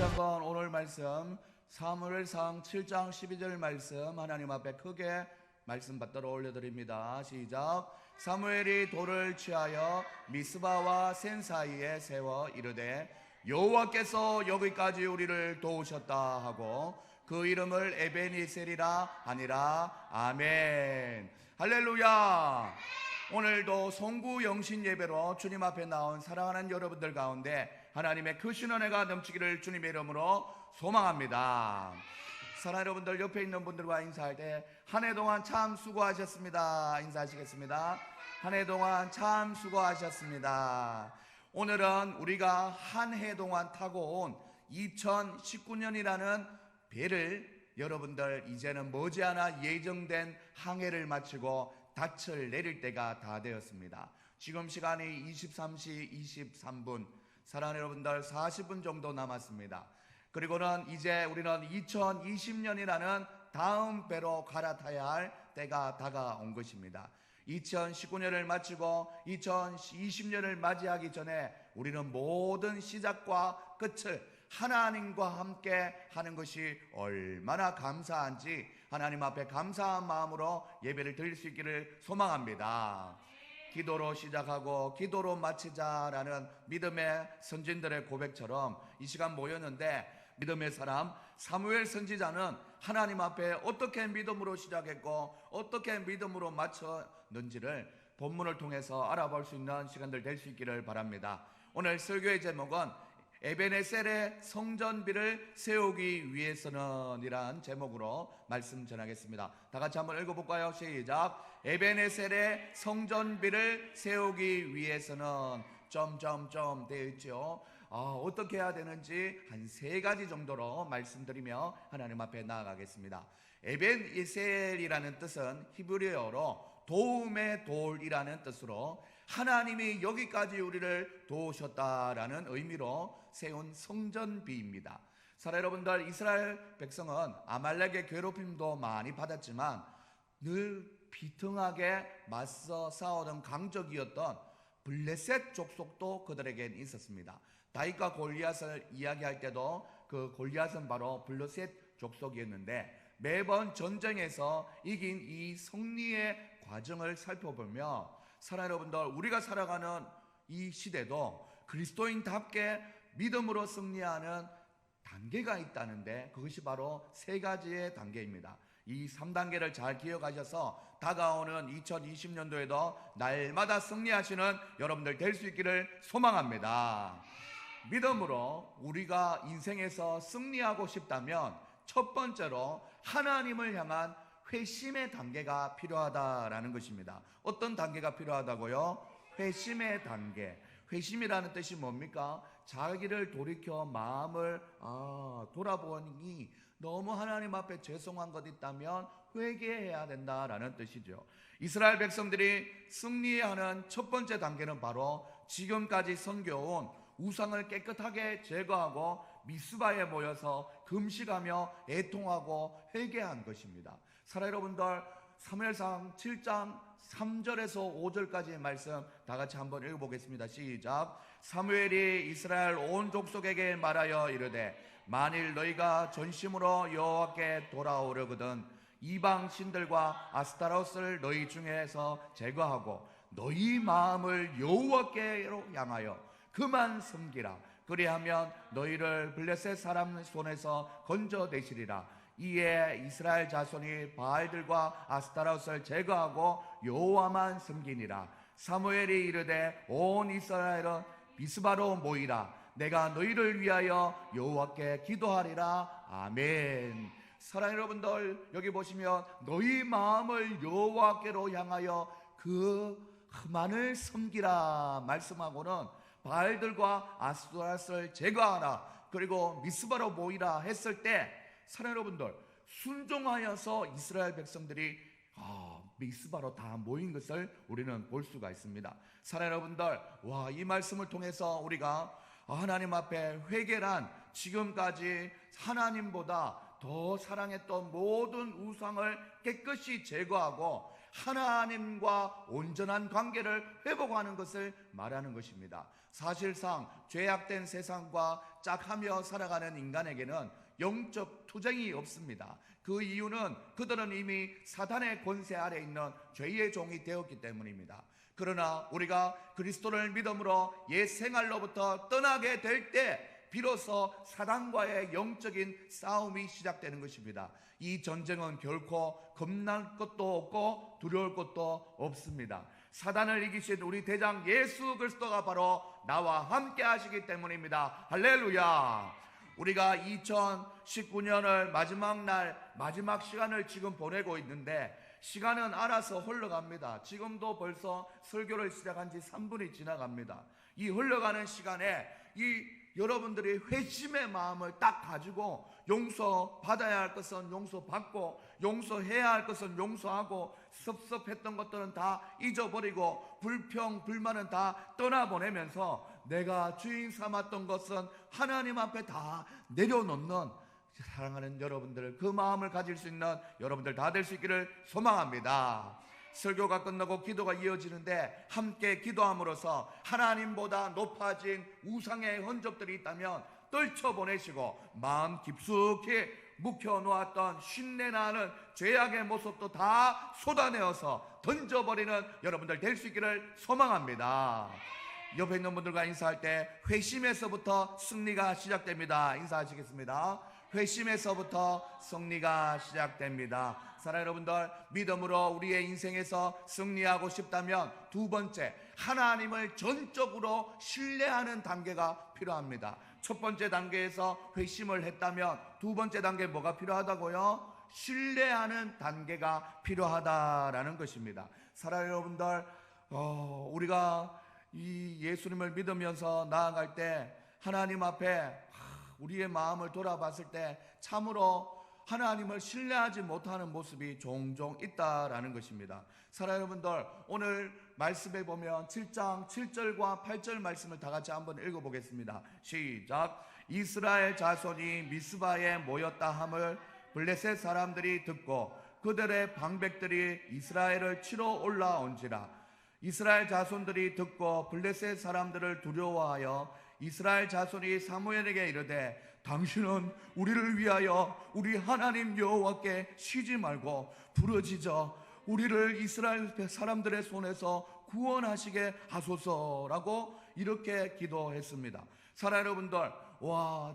한번 오늘 말씀 사무엘상 7장 12절 말씀 하나님 앞에 크게 말씀 받들어 올려드립니다. 시작. 사무엘이 돌을 취하여 미스바와 센 사이에 세워 이르되 여호와께서 여기까지 우리를 도우셨다 하고 그 이름을 에베니셀이라 하니라. 아멘. 할렐루야. 오늘도 송구 영신 예배로 주님 앞에 나온 사랑하는 여러분들 가운데 하나님의 크신 은혜가 넘치기를 주님의 이름으로 소망합니다. 사랑하는 여러분들, 옆에 있는 분들과 인사할 때 한 해 동안 참 수고하셨습니다. 인사하시겠습니다. 한 해 동안 참 수고하셨습니다. 오늘은 우리가 한 해 동안 타고 온 2019년이라는 배를 여러분들 이제는 머지않아 예정된 항해를 마치고 닻을 내릴 때가 다 되었습니다. 지금 시간이 23시 23분, 사랑하는 여러분들 40분 정도 남았습니다. 그리고는 이제 우리는 2020년이라는 다음 배로 갈아타야 할 때가 다가온 것입니다. 2019년을 마치고 2020년을 맞이하기 전에 우리는 모든 시작과 끝을 하나님과 함께 하는 것이 얼마나 감사한지 하나님 앞에 감사한 마음으로 예배를 드릴 수 있기를 소망합니다. 기도로 시작하고 기도로 마치자라는 믿음의 선진들의 고백처럼 이 시간 모였는데, 믿음의 사람 사무엘 선지자는 하나님 앞에 어떻게 믿음으로 시작했고 어떻게 믿음으로 마쳤는지를 본문을 통해서 알아볼 수 있는 시간들 될 수 있기를 바랍니다. 오늘 설교의 제목은 에베네셀의 성전비를 세우기 위해서는 이란 제목으로 말씀 전하겠습니다. 다 같이 한번 읽어볼까요? 시작. 에베네셀의 성전비를 세우기 위해서는 점점점 되어 있죠. 어떻게 해야 되는지 한 3가지 정도로 말씀드리며 하나님 앞에 나아가겠습니다. 에벤이셀이라는 뜻은 히브리어로 도움의 돌이라는 뜻으로 하나님이 여기까지 우리를 도우셨다라는 의미로 세운 성전비입니다. 사랑하는 여러분들, 이스라엘 백성은 아말렉의 괴롭힘도 많이 받았지만 늘 비등하게 맞서 싸우던 강적이었던 블레셋 족속도 그들에겐 있었습니다. 다윗과 골리앗을 이야기할 때도 그 골리앗은 바로 블레셋 족속이었는데, 매번 전쟁에서 이긴 이 승리의 과정을 살펴보며 사랑하는 여러분들, 우리가 살아가는 이 시대도 그리스도인답게 믿음으로 승리하는 단계가 있다는데, 그것이 바로 3가지의 단계입니다. 이 3단계를 잘 기억하셔서 다가오는 2020년도에도 날마다 승리하시는 여러분들 될 수 있기를 소망합니다. 믿음으로 우리가 인생에서 승리하고 싶다면 첫 번째로 하나님을 향한 회심의 단계가 필요하다라는 것입니다. 어떤 단계가 필요하다고요? 회심의 단계. 회심이라는 뜻이 뭡니까? 자기를 돌이켜 마음을 돌아보니 너무 하나님 앞에 죄송한 것 있다면 회개해야 된다라는 뜻이죠. 이스라엘 백성들이 승리하는 첫 번째 단계는 바로 지금까지 섬겨온 우상을 깨끗하게 제거하고 미스바에 모여서 금식하며 애통하고 회개한 것입니다. 사랑하는 여러분들, 사무엘상 7장 3절에서 5절까지의 말씀 다 같이 한번 읽어보겠습니다. 시작. 사무엘이 이스라엘 온 족속에게 말하여 이르되 만일 너희가 전심으로 여호와께 돌아오려거든 이방 신들과 아스타로스를 너희 중에서 제거하고 너희 마음을 여호와께로 향하여 그만 섬기라. 그리하면 너희를 블레셋 사람 손에서 건져내시리라. 이에 이스라엘 자손이 바알들과 아스타로스를 제거하고 여호와만 섬기니라. 사무엘이 이르되 온 이스라엘은 미스바로 모이라. 내가 너희를 위하여 여호와께 기도하리라. 아멘. 사랑하는 여러분들, 여기 보시면 너희 마음을 여호와께로 향하여 그만을 섬기라 말씀하고는 바알들과 아스타로스를 제거하라, 그리고 미스바로 모이라 했을 때, 사랑하는 여러분들, 순종하여서 이스라엘 백성들이 미스바로 다 모인 것을 우리는 볼 수가 있습니다. 사랑하는 여러분들, 이 말씀을 통해서 우리가 하나님 앞에 회개란 지금까지 하나님보다 더 사랑했던 모든 우상을 깨끗이 제거하고 하나님과 온전한 관계를 회복하는 것을 말하는 것입니다. 사실상 죄악된 세상과 짝하며 살아가는 인간에게는 영적 투쟁이 없습니다. 그 이유는 그들은 이미 사단의 권세 아래 있는 죄의 종이 되었기 때문입니다. 그러나 우리가 그리스도를 믿음으로 옛 생활로부터 떠나게 될 때 비로소 사단과의 영적인 싸움이 시작되는 것입니다. 이 전쟁은 결코 겁날 것도 없고 두려울 것도 없습니다. 사단을 이기신 우리 대장 예수 그리스도가 바로 나와 함께 하시기 때문입니다. 할렐루야. 우리가 2019년을 마지막 날, 마지막 시간을 지금 보내고 있는데 시간은 알아서 흘러갑니다. 지금도 벌써 설교를 시작한 지 3분이 지나갑니다. 이 흘러가는 시간에 여러분들이 회심의 마음을 딱 가지고 용서받아야 할 것은 용서받고 용서해야 할 것은 용서하고 섭섭했던 것들은 다 잊어버리고 불평, 불만은 다 떠나보내면서 내가 주인 삼았던 것은 하나님 앞에 다 내려놓는 사랑하는 여러분들, 그 마음을 가질 수 있는 여러분들 다 될 수 있기를 소망합니다. 설교가 끝나고 기도가 이어지는데 함께 기도함으로써 하나님보다 높아진 우상의 흔적들이 있다면 떨쳐보내시고 마음 깊숙이 묵혀놓았던 신내나는 죄악의 모습도 다 쏟아내어서 던져버리는 여러분들 될 수 있기를 소망합니다. 옆에 있는 분들과 인사할 때 회심에서부터 승리가 시작됩니다. 인사하시겠습니다. 회심에서부터 승리가 시작됩니다. 사랑하는 여러분들, 믿음으로 우리의 인생에서 승리하고 싶다면 두 번째, 하나님을 전적으로 신뢰하는 단계가 필요합니다. 첫 번째 단계에서 회심을 했다면 두 번째 단계 뭐가 필요하다고요? 신뢰하는 단계가 필요하다라는 것입니다. 사랑하는 여러분들, 우리가 이 예수님을 믿으면서 나아갈 때 하나님 앞에 우리의 마음을 돌아봤을 때 참으로 하나님을 신뢰하지 못하는 모습이 종종 있다라는 것입니다. 사랑하는 여러분들, 오늘 말씀에 보면 7장 7절과 8절 말씀을 다 같이 한번 읽어보겠습니다. 시작. 이스라엘 자손이 미스바에 모였다 함을 블레셋 사람들이 듣고 그들의 방백들이 이스라엘을 치러 올라온지라. 이스라엘 자손들이 듣고 블레셋 사람들을 두려워하여 이스라엘 자손이 사무엘에게 이르되 당신은 우리를 위하여 우리 하나님 여호와께 쉬지 말고 부르짖어 우리를 이스라엘 사람들의 손에서 구원하시게 하소서라고 이렇게 기도했습니다. 사랑하는 여러분들,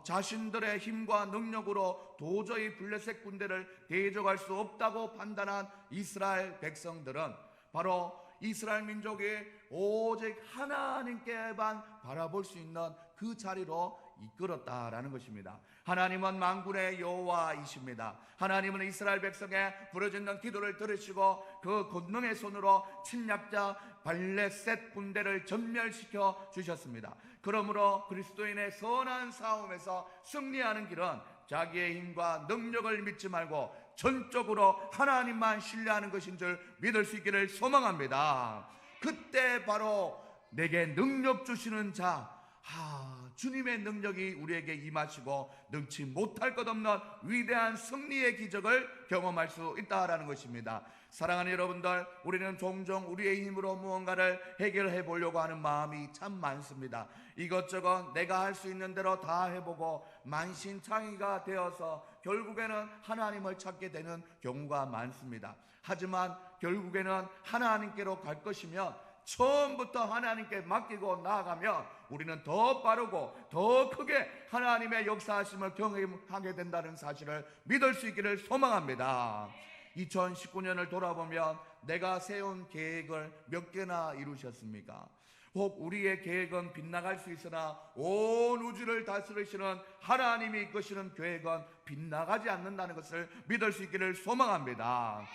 자신들의 힘과 능력으로 도저히 블레셋 군대를 대적할 수 없다고 판단한 이스라엘 백성들은 바로 이스라엘 민족이 오직 하나님께만 바라볼 수 있는 그 자리로 이끌었다라는 것입니다. 하나님은 만군의 여호와이십니다. 하나님은 이스라엘 백성의 부르짖는 기도를 들으시고 그 권능의 손으로 침략자 블레셋 군대를 전멸시켜 주셨습니다. 그러므로 그리스도인의 선한 싸움에서 승리하는 길은 자기의 힘과 능력을 믿지 말고 전적으로 하나님만 신뢰하는 것인 줄 믿을 수 있기를 소망합니다. 그때 바로 내게 능력 주시는 자, 주님의 능력이 우리에게 임하시고 능치 못할 것 없는 위대한 승리의 기적을 경험할 수 있다라는 것입니다. 사랑하는 여러분들, 우리는 종종 우리의 힘으로 무언가를 해결해 보려고 하는 마음이 참 많습니다. 이것저것 내가 할 수 있는 대로 다 해보고 만신창이가 되어서 결국에는 하나님을 찾게 되는 경우가 많습니다. 하지만 결국에는 하나님께로 갈 것이면 처음부터 하나님께 맡기고 나아가면 우리는 더 빠르고 더 크게 하나님의 역사하심을 경험하게 된다는 사실을 믿을 수 있기를 소망합니다. 2019년을 돌아보면 내가 세운 계획을 몇 개나 이루셨습니까? 혹 우리의 계획은 빗나갈 수 있으나 온 우주를 다스리시는 하나님이 이끄시는 계획은 빗나가지 않는다는 것을 믿을 수 있기를 소망합니다.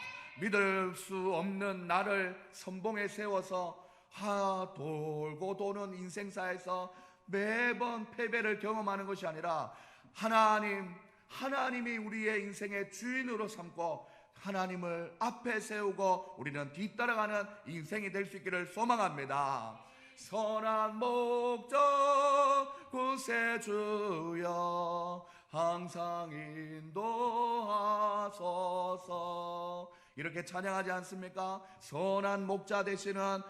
믿을 수 없는 나를 선봉에 세워서 돌고 도는 인생사에서 매번 패배를 경험하는 것이 아니라 하나님이 우리의 인생의 주인으로 삼고 하나님을 앞에 세우고 우리는 뒤따라가는 인생이 될 수 있기를 소망합니다. 선한 목적 구세주여 항상 인도하소서. 이렇게 찬양하지 않습니까? 선한 목자 되시는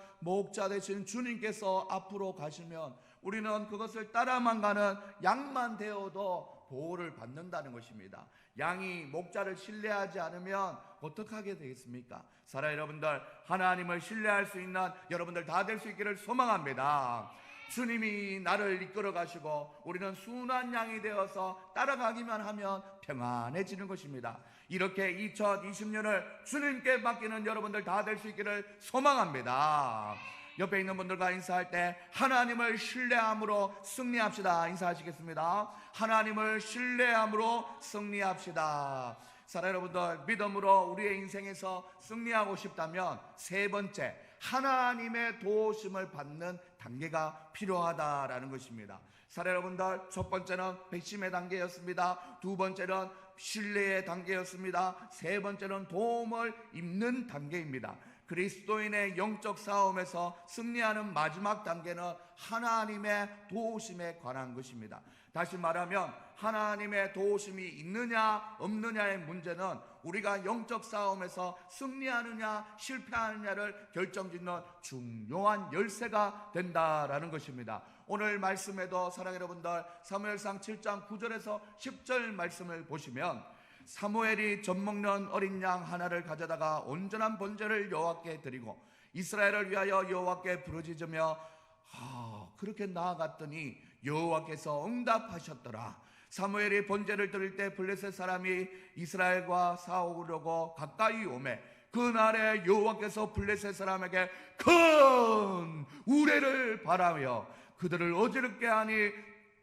주님께서 앞으로 가시면 우리는 그것을 따라만 가는 양만 되어도 보호를 받는다는 것입니다. 양이 목자를 신뢰하지 않으면 어떻게 하게 되겠습니까? 사랑 여러분들, 하나님을 신뢰할 수 있는 여러분들 다 될 수 있기를 소망합니다. 주님이 나를 이끌어 가시고 우리는 순한 양이 되어서 따라가기만 하면 평안해지는 것입니다. 이렇게 2020년을 주님께 맡기는 여러분들 다 될 수 있기를 소망합니다. 옆에 있는 분들과 인사할 때 하나님을 신뢰함으로 승리합시다. 인사하시겠습니다. 하나님을 신뢰함으로 승리합시다. 사랑 여러분들, 믿음으로 우리의 인생에서 승리하고 싶다면 세 번째, 하나님의 도우심을 받는 단계가 필요하다라는 것입니다. 사랑 여러분들, 첫 번째는 백심의 단계였습니다. 두 번째는 신뢰의 단계였습니다. 세 번째는 도움을 입는 단계입니다. 그리스도인의 영적 싸움에서 승리하는 마지막 단계는 하나님의 도우심에 관한 것입니다. 다시 말하면 하나님의 도우심이 있느냐 없느냐의 문제는 우리가 영적 싸움에서 승리하느냐 실패하느냐를 결정짓는 중요한 열쇠가 된다라는 것입니다. 오늘 말씀에도 사랑 여러분들, 사무엘상 7장 9절에서 10절 말씀을 보시면 사무엘이 젖먹는 어린 양 하나를 가져다가 온전한 번제를 여호와께 드리고 이스라엘을 위하여 여호와께 부르짖으며 그렇게 나아갔더니 여호와께서 응답하셨더라. 사무엘이 번제를 드릴 때 블레셋 사람이 이스라엘과 싸우려고 가까이 오매 그날에 여호와께서 블레셋 사람에게 큰 우레를 바라며 그들을 어지럽게 하니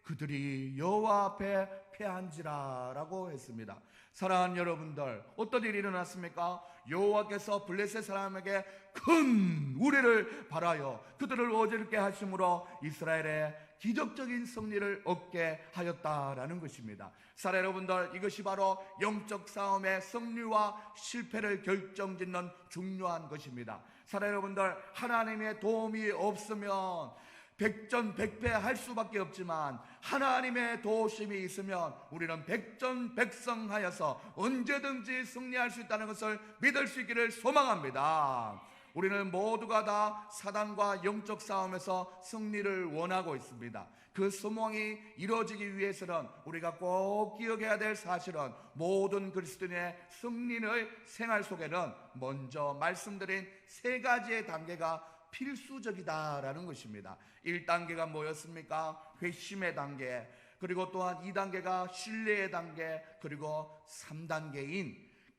그들이 여호와 앞에 패한지라 라고 했습니다. 사랑하는 여러분들, 어떤 일이 일어났습니까? 여호와께서 블레셋 사람에게 큰 우레를 발하여 그들을 어지럽게 하심으로 이스라엘의 기적적인 승리를 얻게 하였다라는 것입니다. 사랑 여러분들, 이것이 바로 영적 싸움의 승리와 실패를 결정짓는 중요한 것입니다. 사랑 여러분들, 하나님의 도움이 없으면 백전백패할 수밖에 없지만 하나님의 도우심이 있으면 우리는 백전백승하여서 언제든지 승리할 수 있다는 것을 믿을 수 있기를 소망합니다. 우리는 모두가 다 사단과 영적 싸움에서 승리를 원하고 있습니다. 그 소망이 이루어지기 위해서는 우리가 꼭 기억해야 될 사실은 모든 그리스도인의 승리의 생활 속에는 먼저 말씀드린 세 가지의 단계가 필수적이다라는 것입니다. 1단계가 뭐였습니까? 회심의 단계, 그리고 또한 2단계가 신뢰의 단계, 그리고 3단계인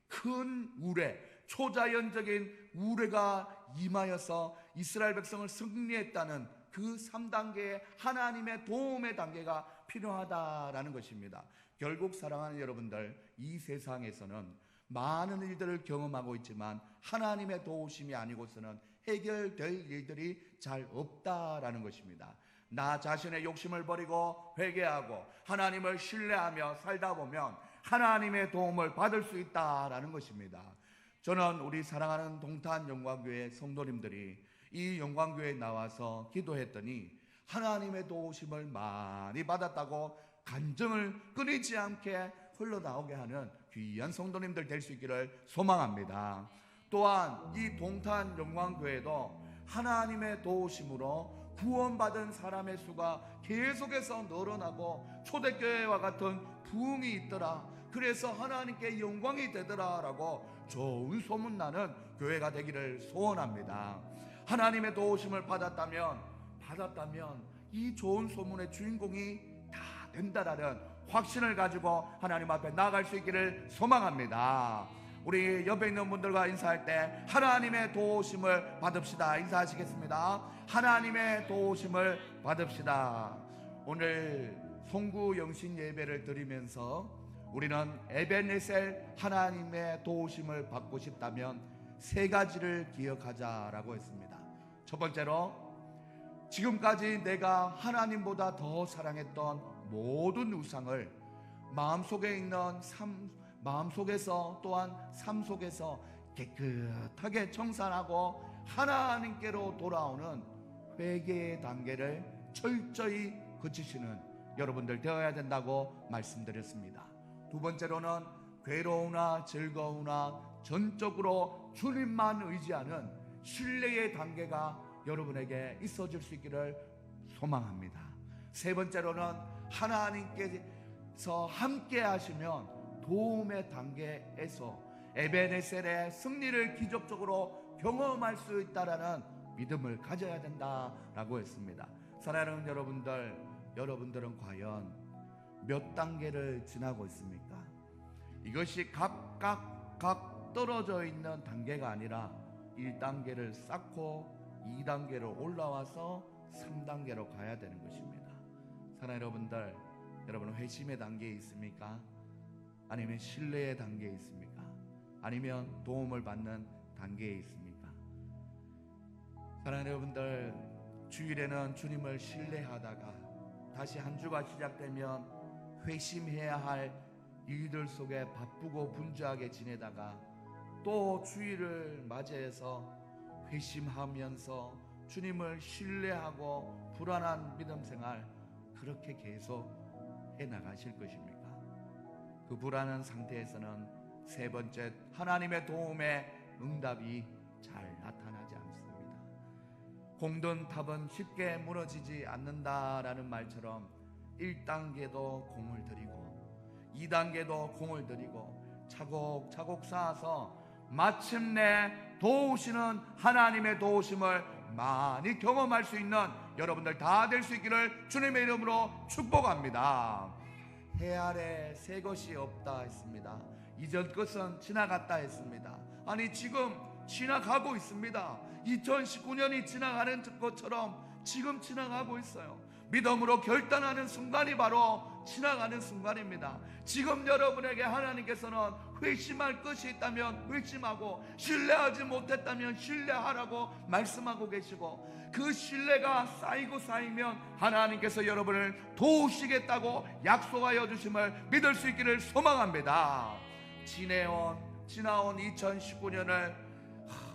큰 우레, 초자연적인 우레가 임하여서 이스라엘 백성을 승리했다는 그 3단계의 하나님의 도움의 단계가 필요하다라는 것입니다. 결국 사랑하는 여러분들, 이 세상에서는 많은 일들을 경험하고 있지만 하나님의 도우심이 아니고서는 해결될 일들이 잘 없다라는 것입니다. 나 자신의 욕심을 버리고 회개하고 하나님을 신뢰하며 살다 보면 하나님의 도움을 받을 수 있다라는 것입니다. 저는 우리 사랑하는 동탄 영광교회 성도님들이 이 영광교회에 나와서 기도했더니 하나님의 도우심을 많이 받았다고 간증을 끊이지 않게 흘러나오게 하는 귀한 성도님들 될 수 있기를 소망합니다. 또한 이 동탄 영광교회도 하나님의 도우심으로 구원받은 사람의 수가 계속해서 늘어나고 초대교회와 같은 부흥이 있더라, 그래서 하나님께 영광이 되더라 라고 좋은 소문나는 교회가 되기를 소원합니다. 하나님의 도우심을 받았다면 이 좋은 소문의 주인공이 다 된다라는 확신을 가지고 하나님 앞에 나아갈 수 있기를 소망합니다. 우리 옆에 있는 분들과 인사할 때 하나님의 도우심을 받읍시다. 인사하시겠습니다. 하나님의 도우심을 받읍시다. 오늘 송구 영신 예배를 드리면서 우리는 에베네셀 하나님의 도우심을 받고 싶다면 세 가지를 기억하자라고 했습니다. 첫 번째로, 지금까지 내가 하나님보다 더 사랑했던 모든 우상을 마음속에서 또한 삶 속에서 깨끗하게 청산하고 하나님께로 돌아오는 회개의 단계를 철저히 거치시는 여러분들 되어야 된다고 말씀드렸습니다. 두 번째로는 괴로우나 즐거우나 전적으로 주님만 의지하는 신뢰의 단계가 여러분에게 있어질 수 있기를 소망합니다. 세 번째로는 하나님께서 함께 하시면 도움의 단계에서 에베네셀의 승리를 기적적으로 경험할 수 있다라는 믿음을 가져야 된다라고 했습니다. 사랑하는 여러분들, 여러분들은 과연 몇 단계를 지나고 있습니까? 이것이 각각 떨어져 있는 단계가 아니라 1단계를 쌓고 2단계로 올라와서 3단계로 가야 되는 것입니다. 사랑하는 여러분들, 여러분은 회심의 단계에 있습니까? 아니면 신뢰의 단계에 있습니까? 아니면 도움을 받는 단계에 있습니까? 사랑하는 여러분들, 주일에는 주님을 신뢰하다가 다시 한 주가 시작되면 회심해야 할 일들 속에 바쁘고 분주하게 지내다가 또 주일을 맞이해서 회심하면서 주님을 신뢰하고 불안한 믿음 생활 그렇게 계속 해나가실 것입니까? 그 불안한 상태에서는 세 번째, 하나님의 도움에 응답이 잘 나타나지 않습니다. 공든 탑은 쉽게 무너지지 않는다라는 말처럼 1단계도 공을 들이고 2단계도 공을 들이고 차곡차곡 쌓아서 마침내 도우시는 하나님의 도우심을 많이 경험할 수 있는 여러분들 다 될 수 있기를 주님의 이름으로 축복합니다. 해 아래 새 것이 없다 했습니다. 이전 것은 지나갔다 했습니다. 아니, 지금 지나가고 있습니다. 2019년이 지나가는 것처럼 지금 지나가고 있어요. 믿음으로 결단하는 순간이 바로 지나가는 순간입니다. 지금 여러분에게 하나님께서는 회심할 것이 있다면 회심하고, 신뢰하지 못했다면 신뢰하라고 말씀하고 계시고, 그 신뢰가 쌓이고 쌓이면 하나님께서 여러분을 도우시겠다고 약속하여 주심을 믿을 수 있기를 소망합니다. 지나온 2019년을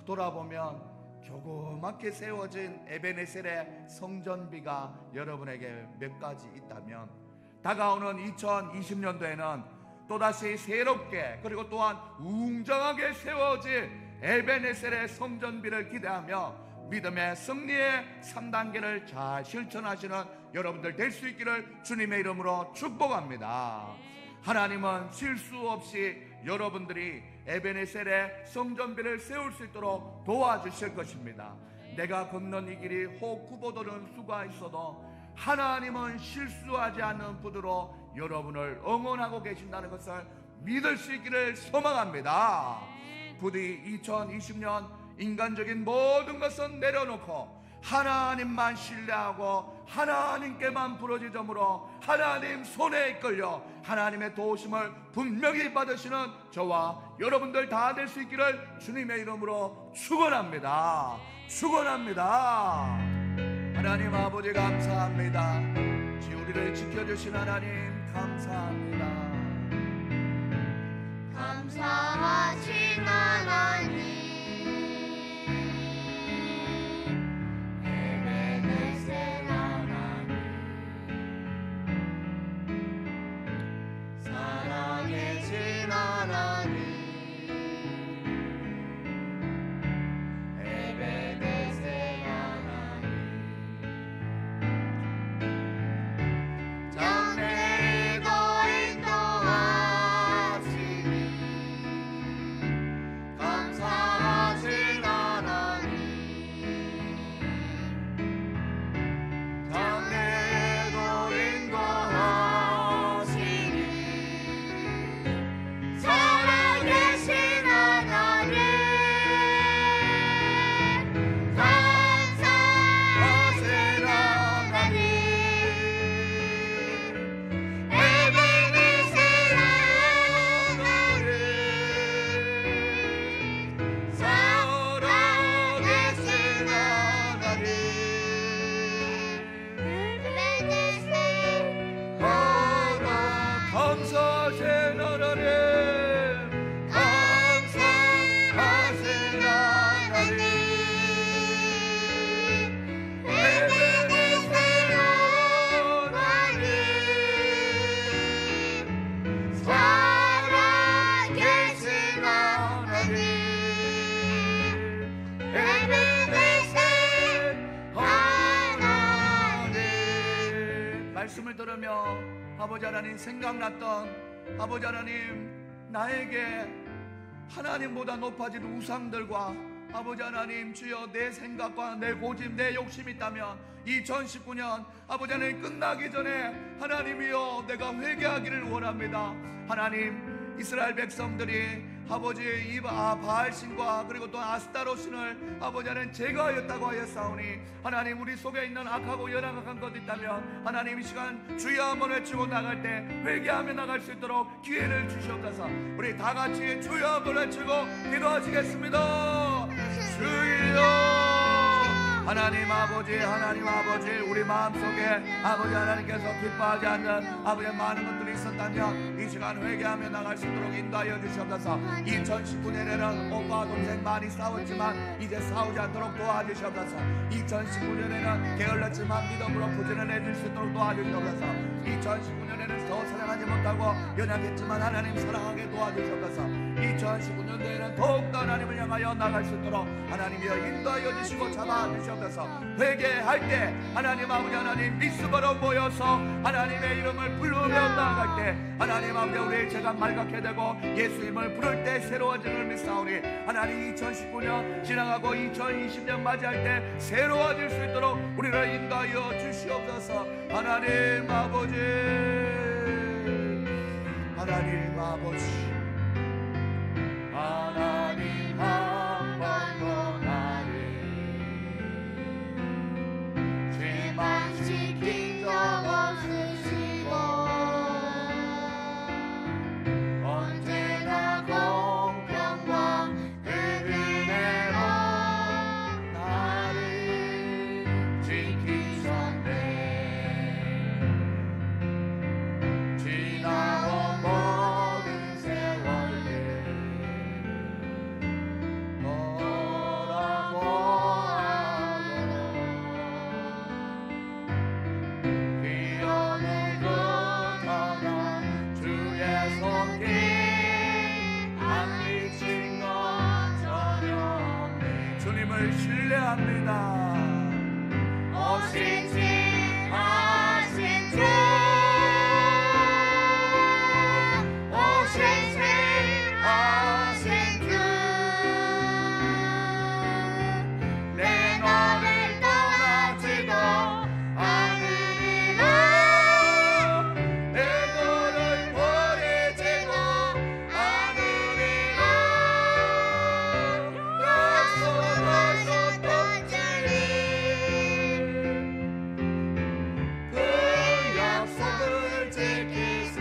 돌아보면 조그맣게 세워진 에베네셀의 성전비가 여러분에게 몇 가지 있다면, 다가오는 2020년도에는 또다시 새롭게 그리고 또한 웅장하게 세워질 에베네셀의 성전비를 기대하며 믿음의 승리의 3단계를 잘 실천하시는 여러분들 될 수 있기를 주님의 이름으로 축복합니다. 하나님은 실수 없이 여러분들이 에베네셀의 성전비를 세울 수 있도록 도와주실 것입니다. 내가 걷는 이 길이 혹 굽어도는 수가 있어도 하나님은 실수하지 않는 분으로 여러분을 응원하고 계신다는 것을 믿을 수 있기를 소망합니다. 부디 2020년 인간적인 모든 것은 내려놓고 하나님만 신뢰하고 하나님께만 부르짖음으로 하나님 손에 이끌려 하나님의 도우심을 분명히 받으시는 저와 여러분들 다 될 수 있기를 주님의 이름으로 축원합니다. 축원합니다. 하나님 아버지 감사합니다. 우리를 지켜주신 하나님 감사합니다. 감사하신 하나님, 에베네셀 하나님, 살아계신 하나님, 에베네셀 하나님, 장래도 인도하시니 감사하신 하나님, 장래도 인도하시니 살아계신 하나님, 감사하신 하나님, 에베네셀 하나님, 살아계신 하나님, 에베네셀 하나 감사하신 하나님, 감사하신 하나님, 에베네셀 하나님, 살아계신 하나님, 들으며 아버지 하나님 생각났던 아버지 하나님 나에게 하나님보다 높아진 우상들과 아버지 하나님 주여 내 생각과 내 고집 내 욕심이 있다면 2019년 아버지 하나님 끝나기 전에 하나님이여 내가 회개하기를 원합니다. 하나님 이스라엘 백성들이 아버지 이 바알신과 그리고 또 아스타로신을 아버지 하나님 제거하였다고 하였사오니 하나님 우리 속에 있는 악하고 연약한 것 있다면 하나님 이 시간 주여 한번 외치고 나갈 때 회개하며 나갈 수 있도록 기회를 주시옵소서. 우리 다 같이 주여 한번 외치고 기도하시겠습니다. 주여 하나님 아버지 우리 마음속에 아버지 하나님께서 기뻐하지 않는 아버지의 많은 것들이 있었다면 이 시간 회개하며 나갈 수 있도록 인도하여 주시옵소서. 2019년에는 오빠와 동생 많이 싸웠지만 이제 싸우지 않도록 도와주시옵소서. 2019년에는 게을렀지만 믿음으로 부지런해 줄 수 있도록 도와주시옵소서. 2019년에는 더 사랑하지 못하고 연약했지만 하나님 사랑하게 도와주시옵소서. 2019년도에는 더욱더 하나님을 향하여 나갈 수 있도록 하나님이여 인도하여 주시고 잡아주시옵소서. 회개할 때 하나님 아버지 하나님 미스바로 모여서 하나님의 이름을 부르며 나아갈 때 하나님 아버지 우리의 죄가 말갛게 되고 예수님을 부를 때 새로워짐을 믿사오니 하나님 2019년 지나가고 2020년 맞이할 때 새로워질 수 있도록 우리를 인도하여 주시옵소서. 하나님 아버지 하나님 아버지 하나님 한 번도 나를 죄만 지킨 적 없으시고 언제나 공평과 은혜로 나를 지키셨네. 지나온 모든 세월들 너라고 하고 귀여운 그터나 주의 손길 안 미친 것 전혀 없네. 주님을 신뢰합니다. 오신지 하신 주 오신지 하신 주 내 너를 떠나지도 않으리라 내 너를 버리지도 않으리라 약속하셨던 주님 그 약속을 지키사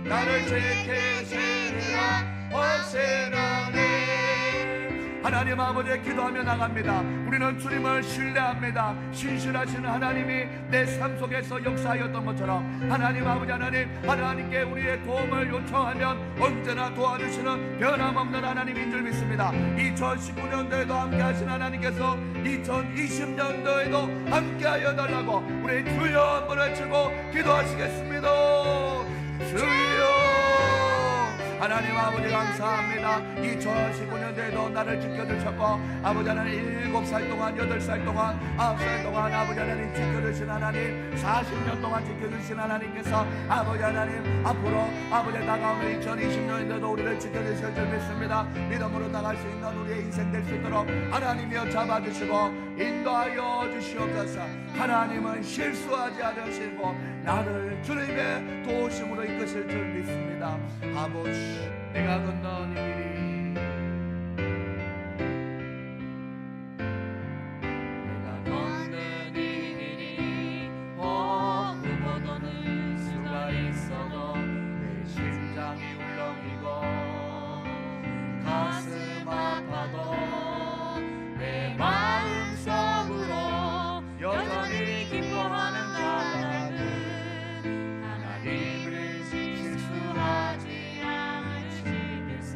나를 지키시리라 확신하네. 하나님 아버지 기도하며 나갑니다. 우리는 주님을 신뢰합니다. 신실하신 하나님이 내 삶 속에서 역사하였던 것처럼 하나님 아버지 하나님께 우리의 도움을 요청하면 언제나 도와주시는 변함없는 하나님인 줄 믿습니다. 2019년도에도 함께하신 하나님께서 2020년도에도 함께하여 달라고 우리 주여 한번 외치고 기도하시겠습니다. 주여 하나님 아버지 감사합니다. 2019년도에도 나를 지켜주셨고 아버지 하나님 7살 동안 8살 동안 9살 동안 아버지 하나님 지켜주신 하나님 40년 동안 지켜주신 하나님께서 아버지 하나님 앞으로 아버지 다가오는 2020년도에도 우리를 지켜주실 줄 믿습니다. 믿음으로 나갈 수 있는 우리의 인생 될 수 있도록 하나님이여 잡아주시고 인도하여 주시옵소서. 하나님은 실수하지 않으시고 나를 주님의 도우심으로 이끄실 줄 믿습니다. 아버지 내가 건넌 이 길이 내가 걷는 이 길이 흠어도는 수가 있어도 내 심장이 울렁이고 가슴 아파도 내 마음속으로 여전히 기뻐하는 자라는 하나님을 실수하지 않으시겠세.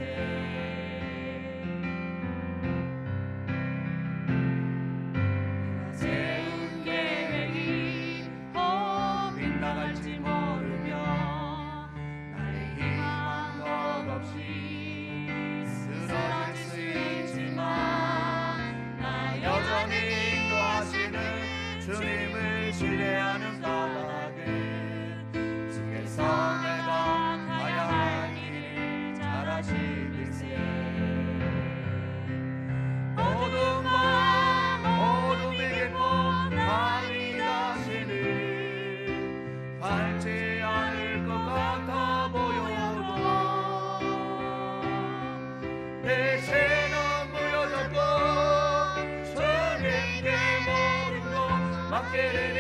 얻게 되니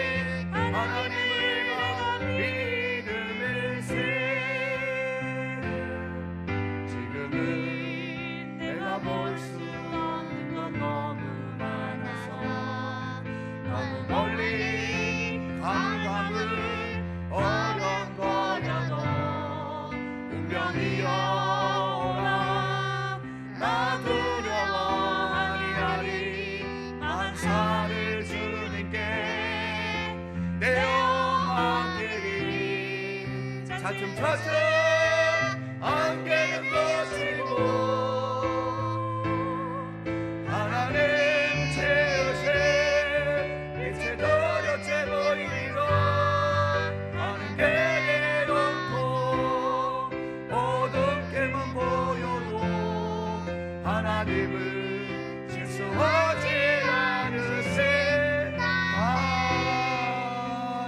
하나님을 가 믿음일세. 지금은 내가 볼 수 없는 건 너무 많아서 너무 멀리 감각은 어려운거려도 운명이여 오라. 나 두려워 아니하리. 만사를 주님께 내 영광 드리리. 차츰차츰 안개는 거치고 하나님 채우세. 이제 더럽게 보이리로 하는 게 온통 어둡게만 보여도 하나님을 실수하지 않으세.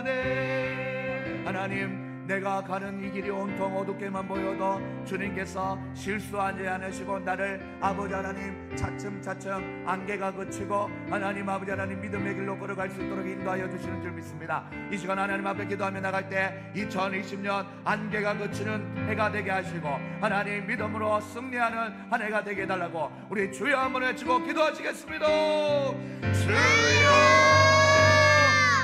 아멘. 하나님, 내가 가는 이 길이 온통 어둡게만 보여도 주님께서 실수하지 않으시고 나를 아버지 하나님 차츰차츰 안개가 그치고 하나님 아버지 하나님 믿음의 길로 걸어갈 수 있도록 인도하여 주시는 줄 믿습니다. 이 시간 하나님 앞에 기도하며 나갈 때 2020년 안개가 그치는 해가 되게 하시고 하나님 믿음으로 승리하는 한 해가 되게 해달라고 우리 주여 한번 외치고 기도하시겠습니다. 주여.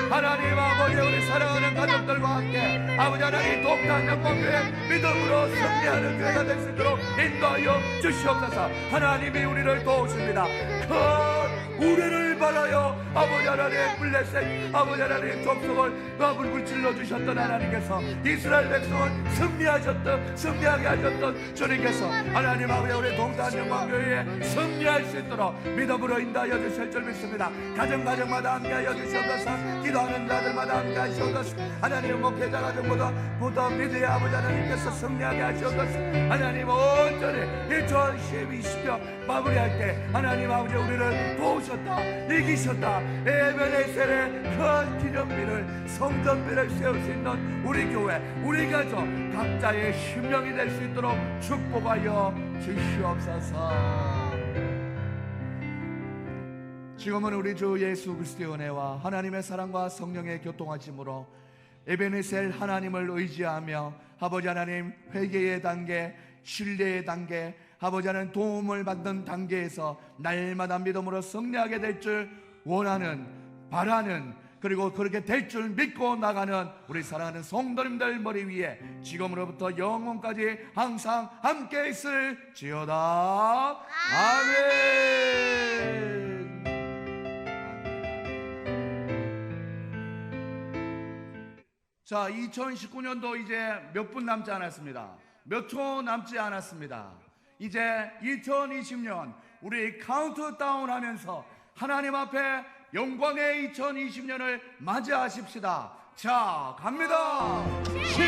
하나님 아버지, 우리 사랑하는 가족들과 함께 아버지 하나님 독단 영광교회 믿음으로 승리하는 교회가 될 수 있도록 인도하여 주시옵소서. 하나님이 우리를 도우십니다. 큰 우레를 바라여 아버지 하나님 블레셋 아버지 하나님 족속을 불을 질러 주셨던 하나님께서 이스라엘 백성은 승리하게 하셨던 주님께서 하나님 아버지 우리 동단 영광교회에 승리할 수 있도록 믿음으로 인도하여 주실 줄 믿습니다. 가정마다 함께하여 주시옵소서. 기도하는 자들마다 함께하여 주시옵소서. 하나님 목회자 가정보다 믿으의 아버지 하나님께서 승리하게 하시옵소서. 하나님 온전히 2020년 마무리할 때 하나님 아버지 우리를 도우셨다, 이기셨다. 에베네셀의 큰 기념비를 성전비를 세울 수 있는 우리 교회 우리 가족 각자의 신명이 될 수 있도록 축복하여 주시옵소서. 지금은 우리 주 예수 그리스도의 은혜와 하나님의 사랑과 성령의 교통하심으로 에베네셀 하나님을 의지하며 아버지 하나님 회개의 단계, 신뢰의 단계, 아버지 하나님 도움을 받는 단계에서 날마다 믿음으로 승리하게 될 줄 원하는, 바라는, 그리고 그렇게 될 줄 믿고 나가는 우리 사랑하는 성도님들 머리 위에 지금으로부터 영원까지 항상 함께 있을지어다. 아멘. 자, 2019년도 이제 몇 분 남지 않았습니다. 몇 초 남지 않았습니다. 이제 2020년 우리 카운트다운 하면서 하나님 앞에 영광의 2020년을 맞이하십시다. 자, 갑니다. 10,